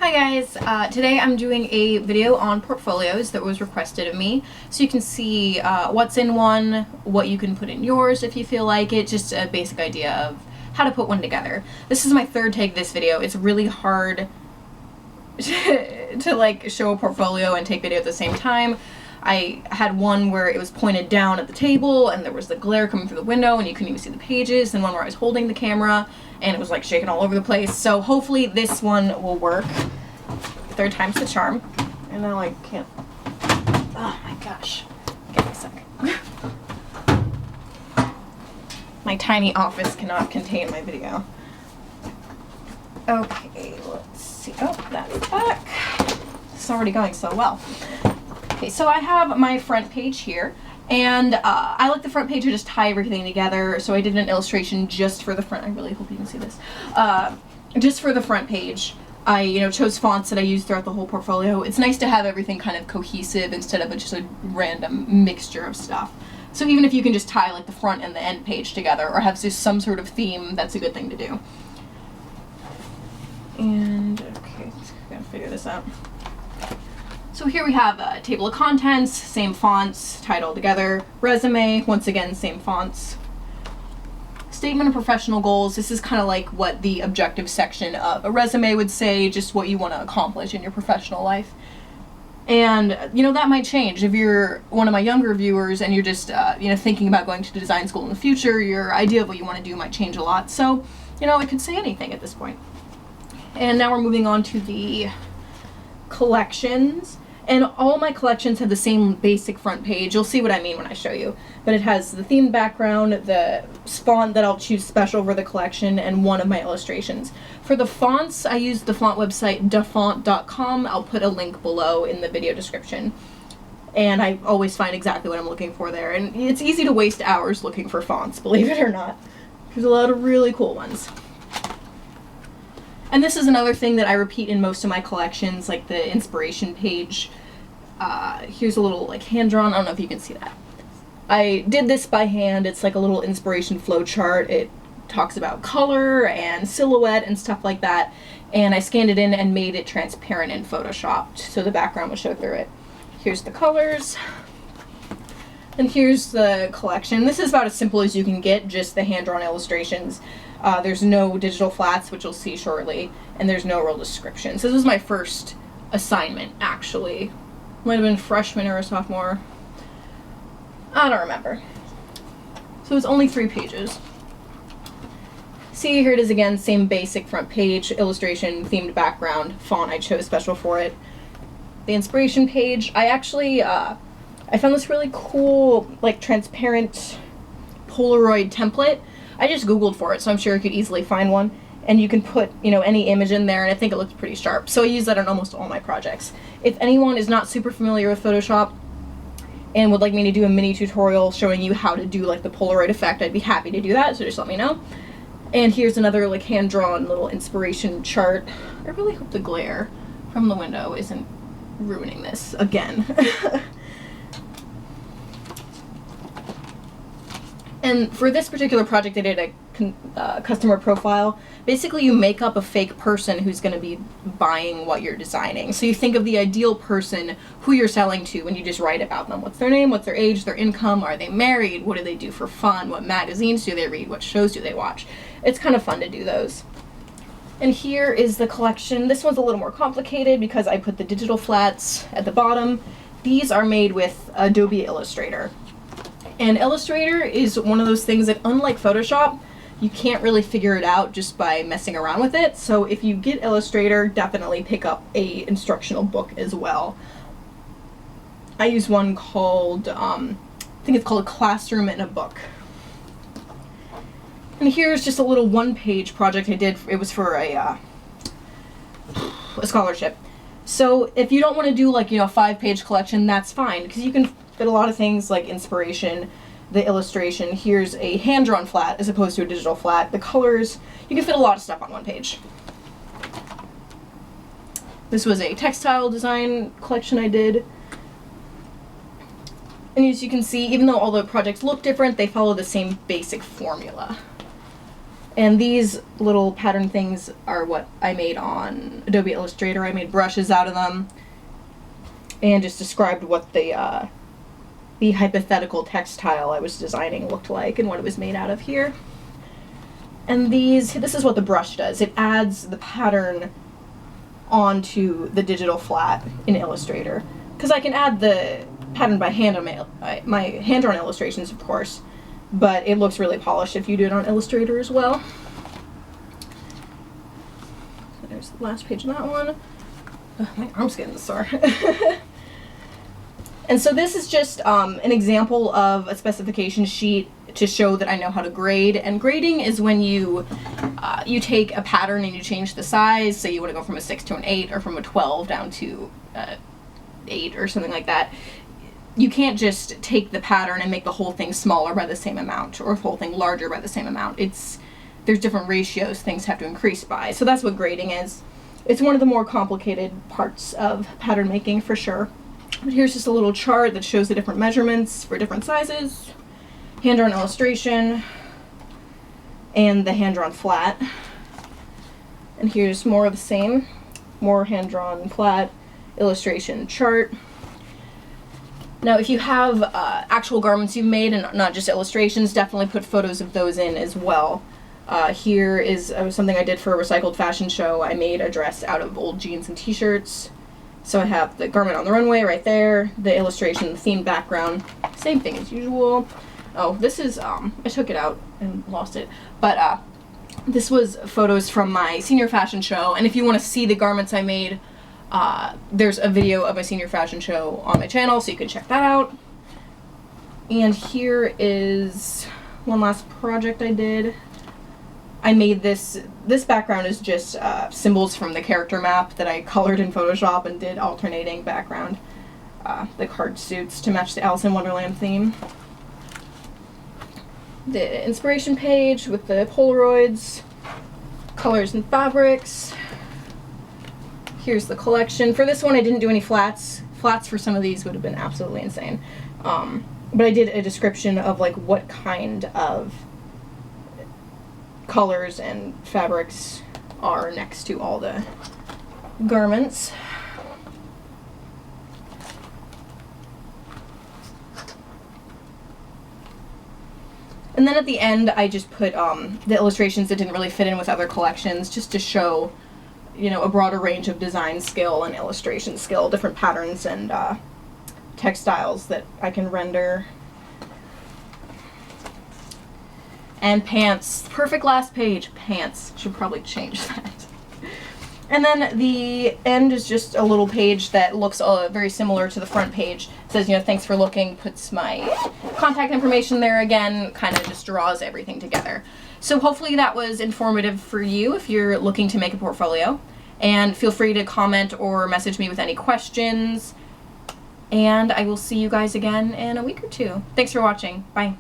Hi guys, today I'm doing a video on portfolios that was requested of me, so you can see what's in one, what you can put in yours if you feel like it, just a basic idea of how to put one together. This is my third take of this video. It's really hard to like show a portfolio and take video at the same time. I had one where it was pointed down at the table and there was the glare coming through the window and you couldn't even see the pages, and one where I was holding the camera and it was like shaking all over the place. So hopefully this one will work. Third time's the charm. And now I can't. Oh my gosh. Give me a sec. My tiny office cannot contain my video. Okay, let's see. Oh, that's back. It's already going so well. Okay, so I have my front page here, and I like the front page to just tie everything together, so I did an illustration just for the front. I really hope you can see this. Just for the front page. I chose fonts that I use throughout the whole portfolio. It's nice to have everything kind of cohesive instead of just a random mixture of stuff. So even if you can just tie like the front and the end page together or have just some sort of theme, that's a good thing to do. And okay, gotta figure this out. So here we have a table of contents, same fonts, tied all together. Resume, once again, same fonts. Statement of professional goals. This is kind of like what the objective section of a resume would say, just what you want to accomplish in your professional life. And, that might change. If you're one of my younger viewers and you're just, thinking about going to design school in the future, your idea of what you want to do might change a lot. So, it could say anything at this point. And now we're moving on to the collections. And all my collections have the same basic front page. You'll see what I mean when I show you. But it has the themed background, the font that I'll choose special for the collection, and one of my illustrations. For the fonts, I use the font website dafont.com. I'll put a link below in the video description. And I always find exactly what I'm looking for there. And it's easy to waste hours looking for fonts, believe it or not. There's a lot of really cool ones. And this is another thing that I repeat in most of my collections, like the inspiration page. Here's a little like hand-drawn, I don't know if you can see that. I did this by hand. It's like a little inspiration flow chart. It talks about color and silhouette and stuff like that. And I scanned it in and made it transparent in Photoshopped so the background would show through it. Here's the colors. And here's the collection. This is about as simple as you can get, just the hand-drawn illustrations. There's no digital flats, which you'll see shortly, and there's no real description. So this was my first assignment, actually. Might have been freshman or a sophomore. I don't remember. So it's only 3 pages. See, here it is again, same basic front page, illustration, themed background, font I chose special for it. The inspiration page, I actually, I found this really cool, like, transparent Polaroid template. I just Googled for it, so I'm sure you could easily find one. And you can put, any image in there, and I think it looks pretty sharp. So I use that on almost all my projects. If anyone is not super familiar with Photoshop and would like me to do a mini tutorial showing you how to do like the Polaroid effect, I'd be happy to do that, so just let me know. And here's another like hand-drawn little inspiration chart. I really hope the glare from the window isn't ruining this again. And for this particular project, I did a customer profile. Basically, you make up a fake person who's going to be buying what you're designing. So you think of the ideal person who you're selling to when you just write about them. What's their name? What's their age? Their income? Are they married? What do they do for fun? What magazines do they read? What shows do they watch? It's kind of fun to do those. And here is the collection. This one's a little more complicated because I put the digital flats at the bottom. These are made with Adobe Illustrator. And Illustrator is one of those things that, unlike Photoshop, you can't really figure it out just by messing around with it. So if you get Illustrator, definitely pick up a instructional book as well. I use one called, I think it's called Classroom in a Book. And here's just a little one-page project I did. It was for a scholarship. So if you don't want to do like, a 5-page collection, that's fine, because you can fit a lot of things like inspiration, the illustration. Here's a hand-drawn flat as opposed to a digital flat. The colors, you can fit a lot of stuff on one page. This was a textile design collection I did. And as you can see, even though all the projects look different, they follow the same basic formula. And these little pattern things are what I made on Adobe Illustrator. I made brushes out of them and just described what the hypothetical textile I was designing looked like and what it was made out of here. And this is what the brush does. It adds the pattern onto the digital flat in Illustrator. Because I can add the pattern by hand on my hand-drawn illustrations, of course, but it looks really polished if you do it on Illustrator as well. So there's the last page of that one. Oh, my arm's getting sore. And so this is just an example of a specification sheet to show that I know how to grade. And grading is when you take a pattern and you change the size. So you want to go from a 6 to an 8 or from a 12 down to 8 or something like that. You can't just take the pattern and make the whole thing smaller by the same amount or the whole thing larger by the same amount. There's different ratios things have to increase by. So that's what grading is. It's one of the more complicated parts of pattern making for sure. But here's just a little chart that shows the different measurements for different sizes, hand-drawn illustration, and the hand-drawn flat. And here's more of the same, more hand-drawn flat, illustration, chart. Now, if you have actual garments you've made and not just illustrations, definitely put photos of those in as well. Here is something I did for a recycled fashion show. I made a dress out of old jeans and t-shirts. So I have the garment on the runway right there, the illustration, the themed background, same thing as usual. Oh, this is, I took it out and lost it, but this was photos from my senior fashion show, and if you want to see the garments I made, there's a video of my senior fashion show on my channel, so you can check that out. And here is one last project I did. I made this background is just symbols from the character map that I colored in Photoshop and did alternating background, the card suits to match the Alice in Wonderland theme. The inspiration page with the Polaroids, colors and fabrics. Here's the collection. For this one I didn't do any flats. Flats for some of these would have been absolutely insane. But I did a description of like what kind of colors and fabrics are next to all the garments. And then at the end I just put the illustrations that didn't really fit in with other collections, just to show, you know, a broader range of design skill and illustration skill, different patterns and textiles that I can render. And pants. Perfect last page. Pants. Should probably change that. And then the end is just a little page that looks very similar to the front page. It says, you know, thanks for looking, puts my contact information there again, kind of just draws everything together. So hopefully that was informative for you if you're looking to make a portfolio. And feel free to comment or message me with any questions. And I will see you guys again in a week or two. Thanks for watching. Bye.